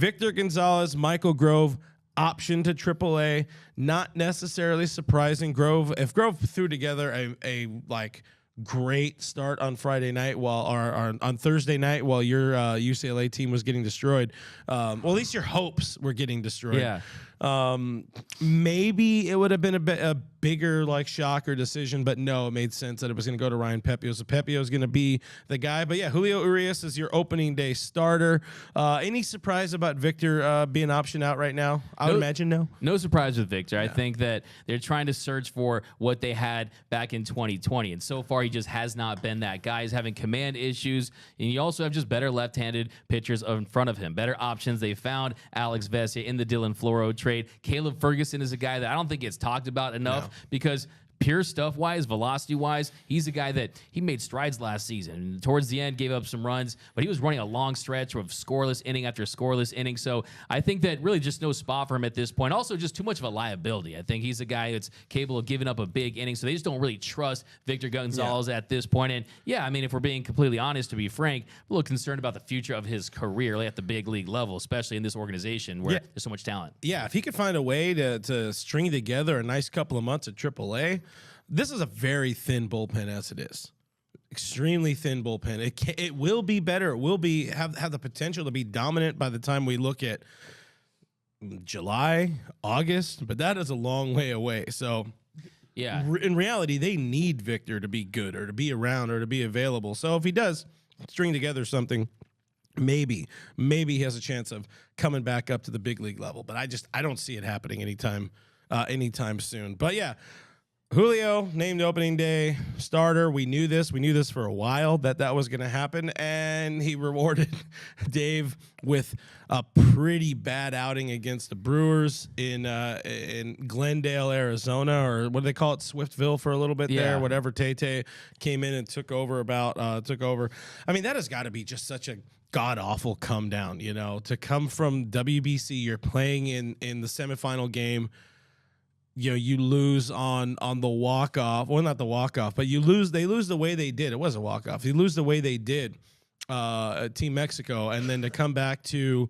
Victor Gonzalez, Michael Grove, option to AAA. Not necessarily surprising. If Grove threw together a like great start on Friday night on Thursday night while your UCLA team was getting destroyed, well, at least your hopes were getting destroyed. Yeah. Maybe it would have been a bigger like shock or decision, but no, it made sense that it was going to go to Ryan Pepiot. So Pepiot is going to be the guy. But yeah, Julio Urias is your opening day starter. Any surprise about Victor being optioned out right now? I would imagine no. No surprise with Victor. I think that they're trying to search for what they had back in 2020, and so far he just has not been that guy. He's having command issues, and you also have just better left-handed pitchers in front of him, better options. They found Alex Vesia in the Dylan Floro trade. Caleb Ferguson is a guy that I don't think gets talked about enough because pure stuff-wise, velocity-wise, he's a guy that he made strides last season. Towards the end, gave up some runs, but he was running a long stretch of scoreless inning after scoreless inning. So I think that really just no spot for him at this point. Also, just too much of a liability. I think he's a guy that's capable of giving up a big inning, so they just don't really trust Victor Gonzalez at this point. And yeah, I mean, if we're being completely honest, to be frank, I'm a little concerned about the future of his career at the big league level, especially in this organization where there's so much talent. Yeah, if he could find a way to string together a nice couple of months at AAA, this is a very thin bullpen as it is. Extremely thin bullpen. It will be better. It will have the potential to be dominant by the time we look at July, August, but that is a long way away. So yeah, in reality, they need Victor to be good or to be around or to be available. So if he does string together something, maybe he has a chance of coming back up to the big league level. But I don't see it happening anytime soon. But yeah, Julio named opening day starter. We knew this. We knew this for a while that was going to happen, and he rewarded Dave with a pretty bad outing against the Brewers in Glendale, Arizona, or what do they call it, Swiftville for a little bit there. Whatever. Tate came in and took over. I mean, that has got to be just such a god awful come down. To come from WBC, you're playing in the semifinal game. You lose on the walk-off. Well, not the walk-off, but they lose the way they did. It was a walk-off. You lose the way they did at Team Mexico, and then to come back to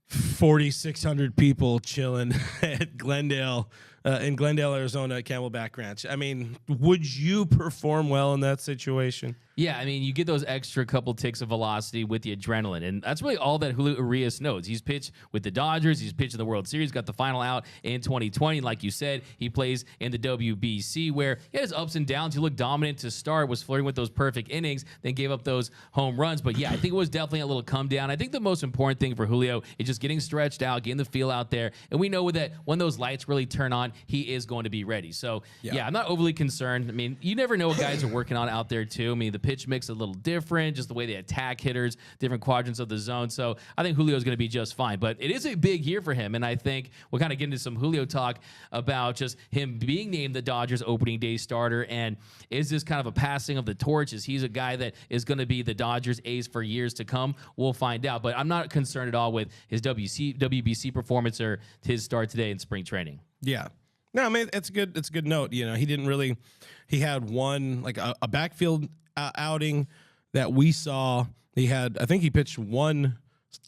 4,600 people chilling at Glendale, in Glendale, Arizona at Camelback Ranch. I mean, would you perform well in that situation? Yeah, I mean, you get those extra couple ticks of velocity with the adrenaline, and that's really all that Julio Urias knows. He's pitched with the Dodgers. He's pitched in the World Series, got the final out in 2020. Like you said, he plays in the WBC, where he has ups and downs. He looked dominant to start, was flirting with those perfect innings, then gave up those home runs. But yeah, I think it was definitely a little come down. I think the most important thing for Julio is just getting stretched out, getting the feel out there, and we know that when those lights really turn on, he is going to be ready. So yeah, I'm not overly concerned. I mean, you never know what guys are working on out there too. I mean, the pitch mix is a little different, just the way they attack hitters, different quadrants of the zone. So I think Julio is going to be just fine. But it is a big year for him, and I think we'll kind of get into some Julio talk about just him being named the Dodgers opening day starter. And is this kind of a passing of the torch? Is he's a guy that is going to be the Dodgers ace for years to come? We'll find out. But I'm not concerned at all with his WBC performance or his start today in spring training. Yeah. No, I mean, it's a good note. He had one, like a backfield outing that we saw. I think he pitched one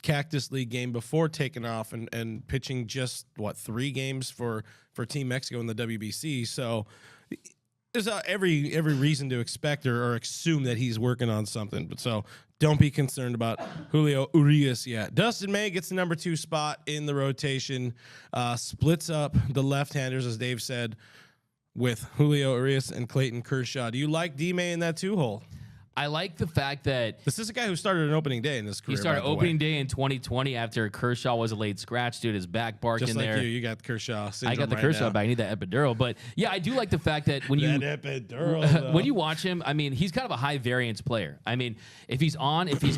Cactus League game before taking off and pitching just 3 games for Team Mexico in the WBC. So there's every reason to expect or assume that he's working on something. But so don't be concerned about Julio Urias yet. Dustin May gets the number 2 spot in the rotation, splits up the left-handers, as Dave said, with Julio Urias and Clayton Kershaw. Do you like D-May in that 2-hole? I like the fact that this is a guy who started an opening day in his career. He started opening day in 2020 after Kershaw was a late scratch due to his back barking. Just like there. you got Kershaw syndrome. I got the right Kershaw now. back. I need that epidural. But yeah, I do like the fact that when when you watch him, I mean, he's kind of a high variance player. I mean, if he's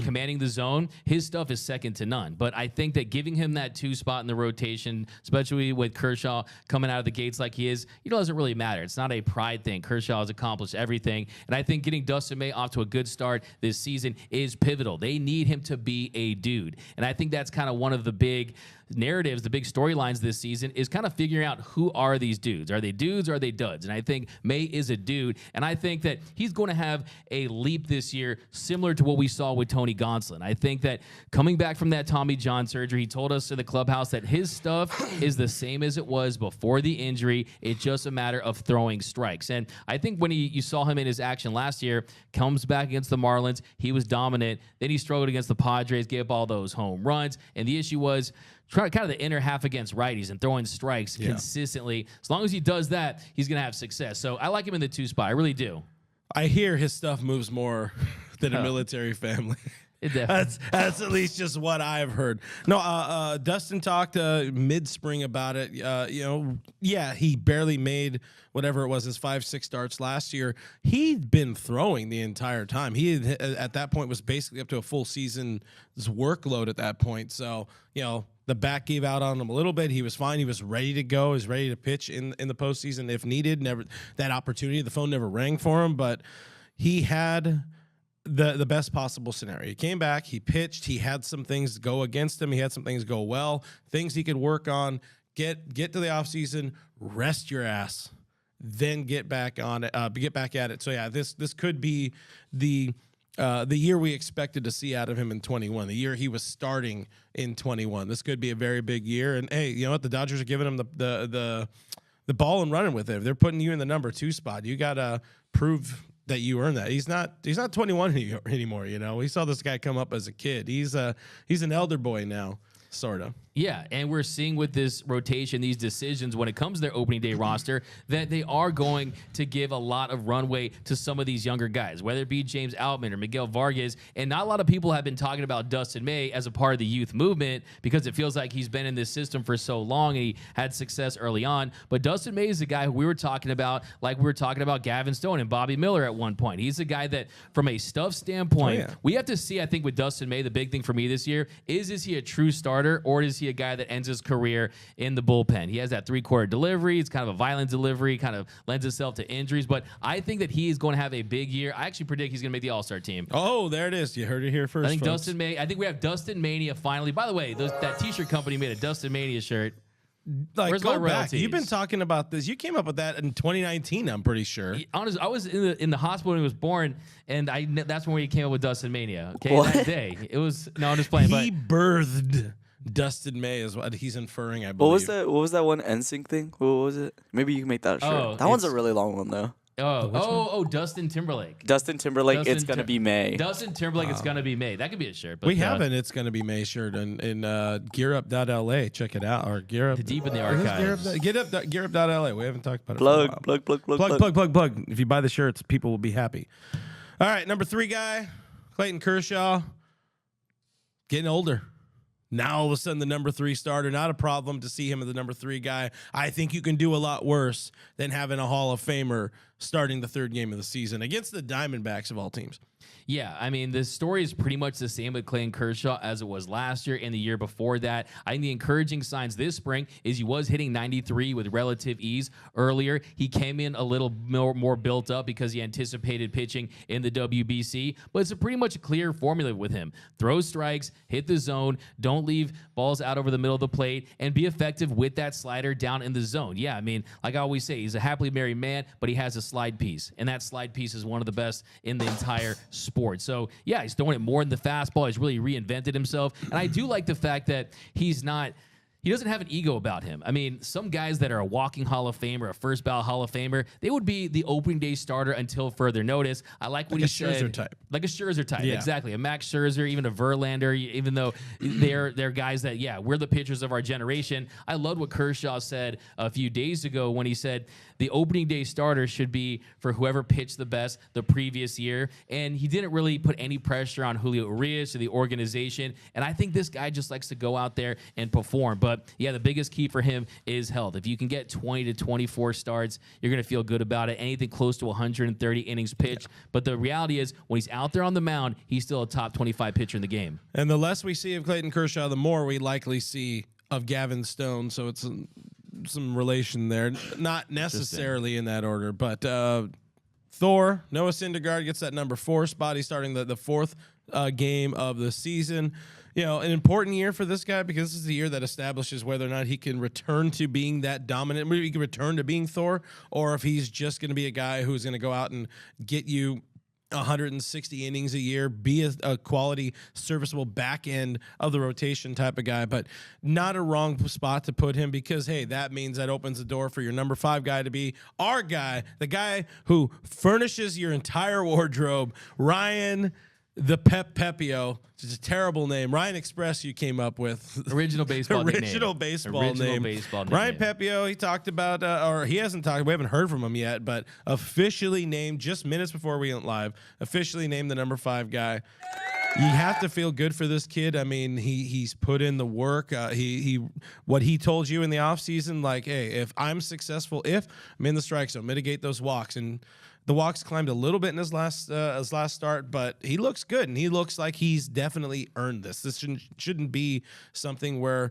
commanding the zone, his stuff is second to none. But I think that giving him that 2 spot in the rotation, especially with Kershaw coming out of the gates like he is, it doesn't really matter. It's not a pride thing. Kershaw has accomplished everything, and I think getting Dustin May off to a good start this season is pivotal. They need him to be a dude, and I think that's kind of one of the big narratives, the big storylines this season is kind of figuring out who are these dudes. Are they dudes or are they duds? And I think May is a dude. And I think that he's going to have a leap this year similar to what we saw with Tony Gonsolin. I think that coming back from that Tommy John surgery, he told us in the clubhouse that his stuff is the same as it was before the injury. It's just a matter of throwing strikes. And I think when you saw him in his action last year, comes back against the Marlins, he was dominant. Then he struggled against the Padres, gave up all those home runs. And the issue was kind of the inner half against righties and throwing strikes consistently. As long as he does that, he's going to have success. So I like him in the 2 spot. I really do. I hear his stuff moves more than a military family. That's at least just what I've heard. No, Dustin talked mid-spring about it. He barely made whatever it was, his 5-6 starts last year. He'd been throwing the entire time. He had, at that point was basically up to a full season's workload at that point. So, the back gave out on him a little bit. He was fine. He was ready to go. He was ready to pitch in the postseason if needed. Never that opportunity. The phone never rang for him, but he had the best possible scenario. He came back, he pitched, he had some things go against him, he had some things go well, things he could work on, get to the offseason, rest your ass, then get back on it, get back at it. So yeah, this could be the year we expected to see out of him in 21, the year he was starting in 21. This could be a very big year. And hey, you know what? The Dodgers are giving him the ball and running with it. If they're putting you in the number 2 spot, you gotta prove that you earn that. He's not 21 anymore. We saw this guy come up as a kid. He's an elder boy now, sort of. Yeah, and we're seeing with this rotation, these decisions when it comes to their opening day roster, that they are going to give a lot of runway to some of these younger guys, whether it be James Outman or Miguel Vargas. And not a lot of people have been talking about Dustin May as a part of the youth movement because it feels like he's been in this system for so long and he had success early on. But Dustin May is the guy who we were talking about, like we were talking about Gavin Stone and Bobby Miller at one point. He's the guy that, from a stuff standpoint, we have to see, I think, with Dustin May, the big thing for me this year is he a true starter or is he a guy that ends his career in the bullpen? He has that 3-quarter delivery. It's kind of a violent delivery, kind of lends itself to injuries. But I think that he is going to have a big year. I actually predict he's going to make the All-Star team. Oh, there it is. You heard it here first. I think folks. Dustin May. I think we have Dustin Mania finally. By the way, that T-shirt company made a Dustin Mania shirt. Where's my royalties? You've been talking about this. You came up with that in 2019, I'm pretty sure. Honestly, I was in the hospital when he was born, and that's when we came up with Dustin Mania. Okay, that day. It was I'm just playing. He birthed Dustin May is what he's inferring, I believe. What was that one NSYNC thing? What was it? Maybe you can make that a shirt. Oh, that one's a really long one though. Dustin Timberlake. Dustin Timberlake, it's gonna be May. Dustin Timberlake, it's gonna be May. That could be a shirt. But we have an It's Gonna Be May shirt in gearup.la. Check it out. Or Gear Up. Deep in the archives. Gearup.la. We haven't talked about it. Plug. If you buy the shirts, people will be happy. All right, number 3 guy, Clayton Kershaw, getting older. Now, all of a sudden, the number 3 starter, not a problem to see him as the number 3 guy. I think you can do a lot worse than having a Hall of Famer starting the 3rd game of the season against the Diamondbacks of all teams. Yeah, I mean, the story is pretty much the same with Clayton Kershaw as it was last year and the year before that. I think the encouraging signs this spring is he was hitting 93 with relative ease earlier. He came in a little more built up because he anticipated pitching in the WBC, but it's pretty much a clear formula with him. Throw strikes, hit the zone, don't leave balls out over the middle of the plate, and be effective with that slider down in the zone. Yeah, I mean, like I always say, he's a happily married man, but he has a slide piece, and that slide piece is one of the best in the entire sport. So, yeah, he's throwing it more than the fastball. He's really reinvented himself. And I do like the fact that he doesn't have an ego about him. I mean, some guys that are a walking Hall of Famer, a first ballot Hall of Famer, they would be the opening day starter until further notice. I like what he said. Scherzer type. Like a Scherzer type, exactly. A Max Scherzer, even a Verlander, even though they're guys that, we're the pitchers of our generation. I loved what Kershaw said a few days ago when he said the opening day starter should be for whoever pitched the best the previous year. And he didn't really put any pressure on Julio Urias or the organization. And I think this guy just likes to go out there and perform. But yeah, the biggest key for him is health. If you can get 20 to 24 starts, you're going to feel good about it. Anything close to 130 innings pitched. But the reality is, when he's out there on the mound, he's still a top 25 pitcher in the game. And the less we see of Clayton Kershaw, the more we likely see of Gavin Stone. So it's some relation there. Not necessarily in that order, but Thor, Noah Syndergaard gets that number 4 spot. He's starting the 4th game of the season. an important year for this guy because this is the year that establishes whether or not he can return to being that dominant. Maybe he can return to being Thor, or if he's just going to be a guy who's going to go out and get you 160 innings a year, be a quality, serviceable back end of the rotation type of guy, but not a wrong spot to put him because, hey, that means that opens the door for your number 5 guy to be our guy, the guy who furnishes your entire wardrobe, Ryan the Pepiot. It's a terrible name. Ryan Express you came up with. Original baseball Original name. baseball Original name. baseball name. Ryan Pepiot, he talked about, or he hasn't talked, we haven't heard from him yet, but officially named, just minutes before we went live, officially named the number 5 guy. You have to feel good for this kid. I mean, he's put in the work. What he told you in the offseason, like, hey, if I'm successful, if I'm in the strike zone, mitigate those walks. And the walks climbed a little bit in his last start, but he looks good, and he looks like he's definitely earned this. This shouldn't be something where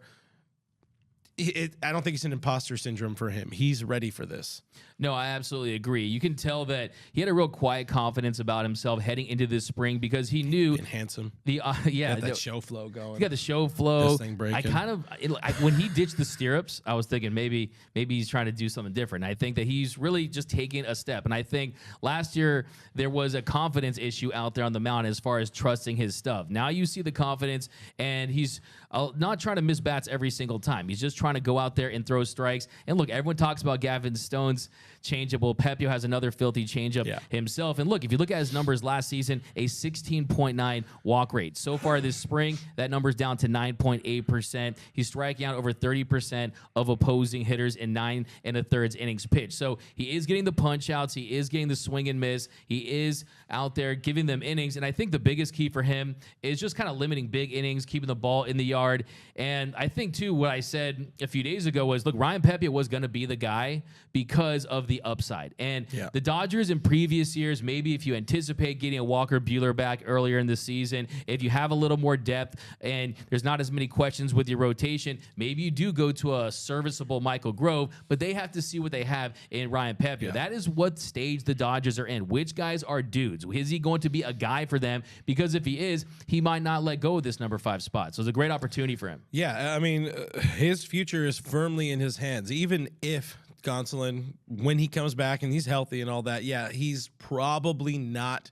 I don't think it's an imposter syndrome for him. He's ready for this. No, I absolutely agree. You can tell that he had a real quiet confidence about himself heading into this spring because he knew and handsome. Got that show flow going. He got the show flow. This thing breaking. I kind of when he ditched the stirrups, I was thinking maybe he's trying to do something different. And I think that he's really just taking a step. And I think last year there was a confidence issue out there on the mound as far as trusting his stuff. Now you see the confidence, and he's not trying to miss bats every single time. He's just trying to go out there and throw strikes. And look, everyone talks about Gavin Stone's changeable. Pepiot has another filthy changeup himself. And look, if you look at his numbers last season, a 16.9 walk rate. So far this spring, that number's down to 9.8%. He's striking out over 30% of opposing hitters in 9 1/3 innings pitched. So he is getting the punch outs. He is getting the swing and miss. He is out there giving them innings. And I think the biggest key for him is just kind of limiting big innings, keeping the ball in the yard. And I think, too, what I said a few days ago was, look, Ryan Pepiot was going to be the guy because of the upside. And the Dodgers in previous years, maybe if you anticipate getting a Walker Buehler back earlier in the season, if you have a little more depth and there's not as many questions with your rotation, maybe you do go to a serviceable Michael Grove, but they have to see what they have in Ryan Pepiot. Yeah. That is what stage the Dodgers are in. Which guys are dudes? Is he going to be a guy for them? Because if he is, he might not let go of this number 5 spot. So it's a great opportunity for him. Yeah, I mean, his future is firmly in his hands. Even if Gonsolin, when he comes back and he's healthy and all that, he's probably not.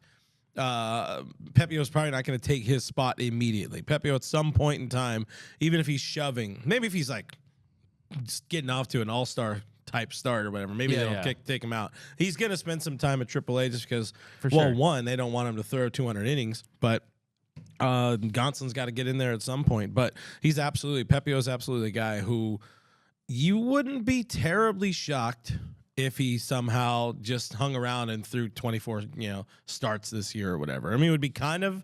Pepiot's probably not going to take his spot immediately. Pepiot at some point in time, even if he's shoving, maybe if he's like just getting off to an all-star type start or whatever, maybe they don't take him out. He's going to spend some time at AAA just because, one, they don't want him to throw 200 innings, but Gonsolin's got to get in there at some point. But Pepiot's absolutely a guy who you wouldn't be terribly shocked if he somehow just hung around and threw 24, starts this year or whatever. I mean, it would be kind of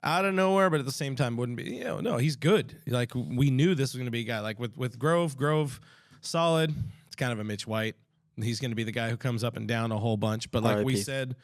out of nowhere, but at the same time wouldn't be, no, he's good. Like, we knew this was going to be a guy. Like with Grove, solid. It's kind of a Mitch White. He's going to be the guy who comes up and down a whole bunch. But like we said,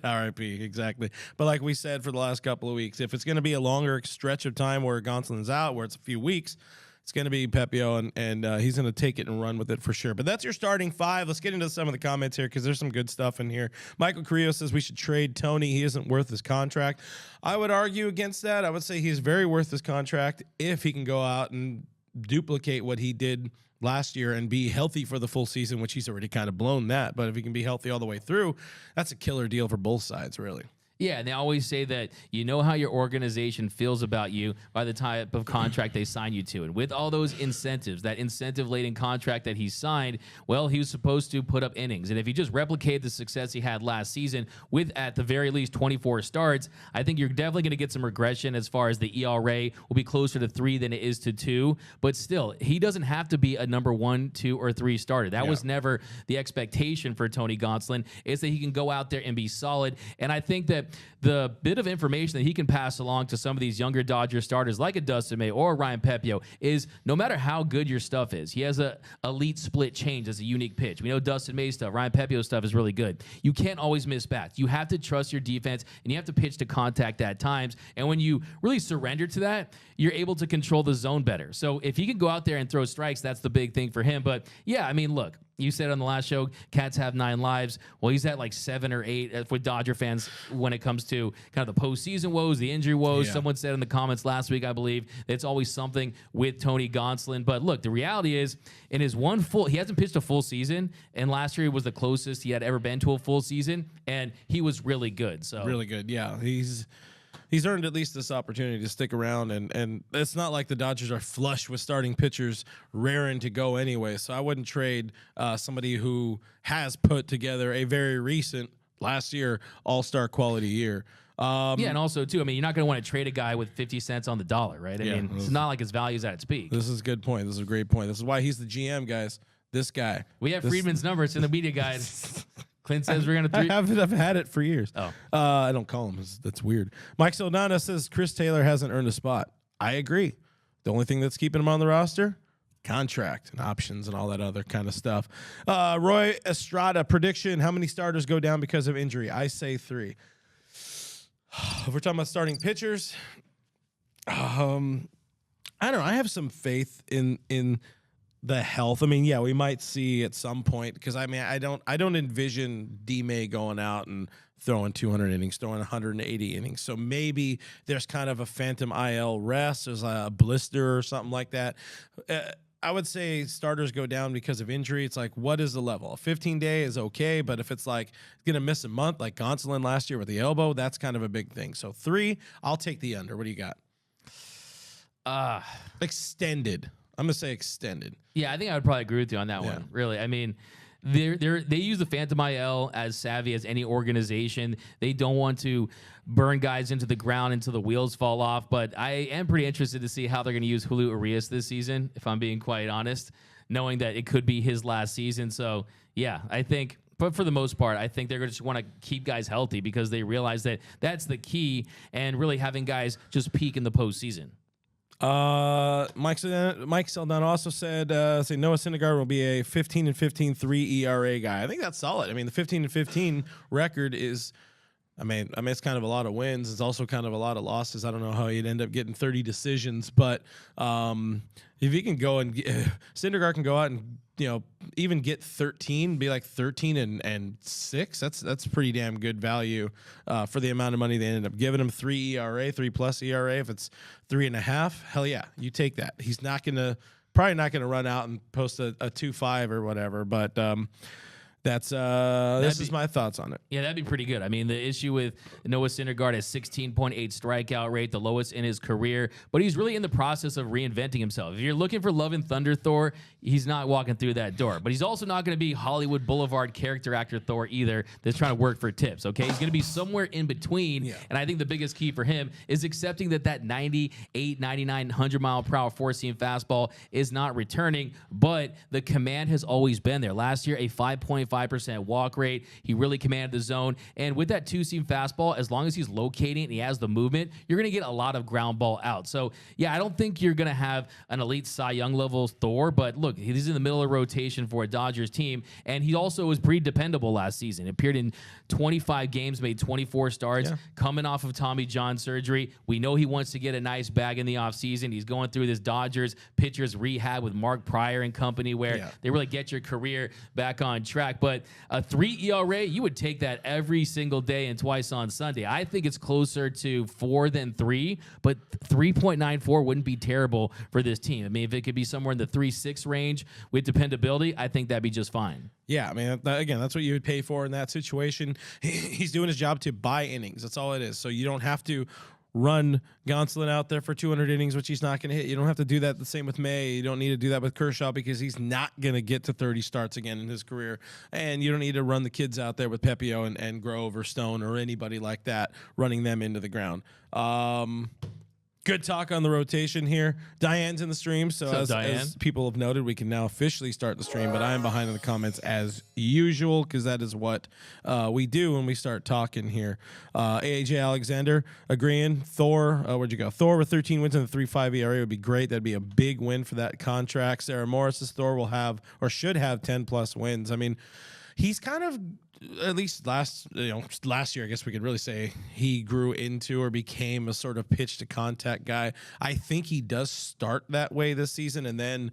R.I.P., exactly. But like we said for the last couple of weeks, if it's going to be a longer stretch of time where Gonsolin's out, where it's a few weeks, it's going to be Pepiot, and he's going to take it and run with it for sure. But that's your starting 5. Let's get into some of the comments here because there's some good stuff in here. Michael Carrillo says we should trade Tony. He isn't worth his contract. I would argue against that. I would say he's very worth his contract if he can go out and duplicate what he did last year and be healthy for the full season, which he's already kind of blown that. But if he can be healthy all the way through, that's a killer deal for both sides, really. Yeah, and they always say that you know how your organization feels about you by the type of contract they sign you to. And with all those incentives, that incentive-laden contract that he signed, well, he was supposed to put up innings. And if he just replicated the success he had last season with, at the very least, 24 starts, I think you're definitely going to get some regression as far as the ERA will be closer to 3 than it is to 2. But still, he doesn't have to be a number 1, 2, or 3 starter. That was never the expectation for Tony Gonsolin, is that he can go out there and be solid. And I think that the bit of information that he can pass along to some of these younger Dodger starters like a Dustin May or Ryan Pepiot is no matter how good your stuff is, he has a elite split change as a unique pitch. We know Dustin May's stuff, Ryan Pepiot's stuff is really good. You can't always miss bats. You have to trust your defense, and you have to pitch to contact at times. And when you really surrender to that, you're able to control the zone better. So if he can go out there and throw strikes, that's the big thing for him. But yeah, I mean, look, You said on the last show, cats have 9 lives. Well, he's at like 7 or 8 with Dodger fans when it comes to kind of the postseason woes, the injury woes. Yeah. Someone said in the comments last week, I believe, that it's always something with Tony Gonsolin. But look, the reality is, in his he hasn't pitched a full season, and last year was the closest he had ever been to a full season, and he was really good. So really good. Yeah, he's earned at least this opportunity to stick around, and it's not like the Dodgers are flush with starting pitchers raring to go anyway. So I wouldn't trade somebody who has put together a very recent last year all-star quality year. Yeah, and also, too, I mean, you're not going to want to trade a guy with 50 cents on the dollar, right? I mean, it's not like his value's at its peak. This is a good point. This is a great point. This is why he's the GM, guys. This guy. We have Friedman's number. It's in the media guide. Clint says we're going to... I've had it for years. Oh. I don't call him. That's weird. Mike Saldana says Chris Taylor hasn't earned a spot. I agree. The only thing that's keeping him on the roster, contract and options and all that other kind of stuff. Roy Estrada, prediction, how many starters go down because of injury? I say 3. If we're talking about starting pitchers, I don't know. I have some faith in the health. I mean, yeah, we might see at some point, because I mean, I don't envision D-Mac going out and throwing 200 innings, throwing 180 innings. So maybe there's kind of a phantom IL rest. There's a blister or something like that. I would say starters go down because of injury. It's like, what is the level? A 15-day is okay, but if it's like going to miss a month, like Gonsolin last year with the elbow, that's kind of a big thing. So 3, I'll take the under. What do you got? Extended. I'm going to say extended. Yeah, I think I would probably agree with you on that one, really. I mean, they use the Phantom IL as savvy as any organization. They don't want to burn guys into the ground until the wheels fall off, but I am pretty interested to see how they're going to use Julio Urias this season, if I'm being quite honest, knowing that it could be his last season. So, yeah, I think... But for the most part, I think they're going to just want to keep guys healthy because they realize that that's the key, and really having guys just peak in the postseason. Mike Saldana also said, say Noah Syndergaard will be a 15-15 3 ERA guy. I think that's solid. I mean, the 15-15 record is, I mean, it's kind of a lot of wins. It's also kind of a lot of losses. I don't know how he'd end up getting 30 decisions, but if he can go and Syndergaard can go out and, you know, even get 13, be like 13 and 6. That's pretty damn good value for the amount of money they ended up giving him. 3 ERA, 3+ ERA. If it's 3.5, hell yeah, you take that. He's probably not gonna run out and post a 2.5 or whatever, but this is my thoughts on it. Yeah, that'd be pretty good. I mean, the issue with Noah Syndergaard is 16.8 strikeout rate, the lowest in his career, but he's really in the process of reinventing himself. If you're looking for Love and Thunder Thor, he's not walking through that door, but he's also not going to be Hollywood Boulevard character actor Thor either that's trying to work for tips, okay? He's going to be somewhere in between, and I think the biggest key for him is accepting that 98, 99, 100-mile-per-hour four-seam fastball is not returning, but the command has always been there. Last year, a 5.5% walk rate. He really commanded the zone. And with that two-seam fastball, as long as he's locating it and he has the movement, you're going to get a lot of ground ball out. So, yeah, I don't think you're going to have an elite Cy Young level Thor, but look, he's in the middle of rotation for a Dodgers team, and he also was pretty dependable last season. Appeared in 25 games, made 24 starts, coming off of Tommy John surgery. We know he wants to get a nice bag in the offseason. He's going through this Dodgers pitchers rehab with Mark Pryor and company where they really get your career back on track. But a 3 ERA, you would take that every single day and twice on Sunday. I think it's closer to 4 than 3, but 3.94 wouldn't be terrible for this team. I mean, if it could be somewhere in the 3.6 range with dependability, I think that'd be just fine. Yeah, I mean, again, that's what you would pay for in that situation. He's doing his job to buy innings. That's all it is. So you don't have to run Gonsolin out there for 200 innings, which he's not going to hit. You don't have to do that the same with May. You don't need to do that with Kershaw because he's not going to get to 30 starts again in his career. And you don't need to run the kids out there with Pepiot and Grove or Stone or anybody like that, running them into the ground. Good talk on the rotation here. Diane's in the stream, so as people have noted, we can now officially start the stream, but I am behind in the comments as usual because that is what we do when we start talking here. AJ Alexander agreeing. Thor, where'd you go? Thor with 13 wins and a 3.5 ERA would be great. That'd be a big win for that contract. Sarah Morris's Thor will have or should have 10+ wins. I mean, he's kind of, at least last year, I guess we could really say he grew into or became a sort of pitch to contact guy. I think he does start that way this season, and then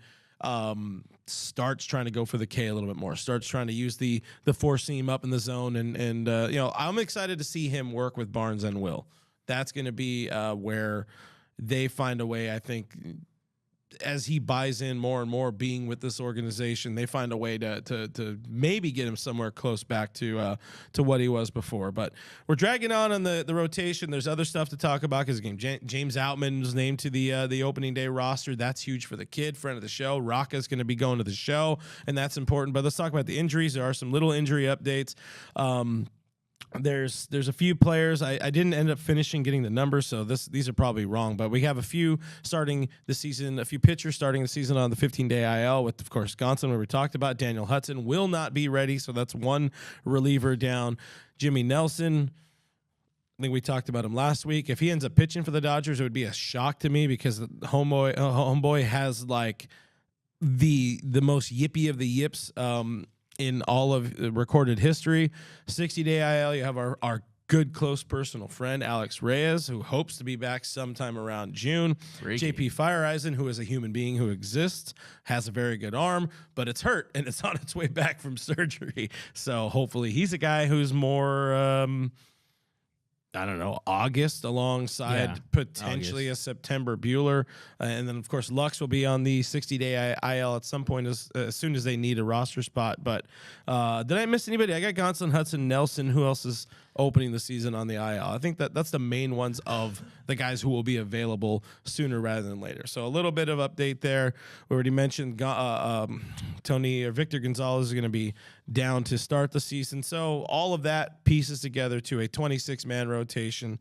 starts trying to go for the K a little bit more, starts trying to use the four seam up in the zone, and I'm excited to see him work with Barnes and Will. That's going to be where they find a way, I think, as he buys in more and more being with this organization, they find a way to maybe get him somewhere close back to what he was before. But we're dragging on the rotation. There's other stuff to talk about because James Outman was named to the opening day roster. That's huge for the kid, friend of the show. Rocca's going to be going to the show, and that's important. But let's talk about the injuries. There are some little injury updates. There's a few players. I didn't end up finishing getting the numbers, so these are probably wrong. But we have a few starting the season, a few pitchers starting the season on the 15-day IL with, of course, Gonson, where we talked about. Daniel Hudson will not be ready, so that's one reliever down. Jimmy Nelson, I think we talked about him last week. If he ends up pitching for the Dodgers, it would be a shock to me because homeboy has like the most yippy of the yips in all of recorded history. 60-day IL, you have our good close personal friend Alex Reyes, who hopes to be back sometime around June. JP Fireeisen, who is a human being who exists, has a very good arm, but it's hurt and it's on its way back from surgery. So hopefully he's a guy who's more August alongside potentially a September Bueller. And then, of course, Lux will be on the 60-day IL at some point as soon as they need a roster spot. But did I miss anybody? I got Gonson, Hudson, Nelson. Who else is opening the season on the IL? I think that's the main ones of the guys who will be available sooner rather than later. So a little bit of update there. We already mentioned Victor Gonzalez is going to be down to start the season. So all of that pieces together to a 26-man rotation.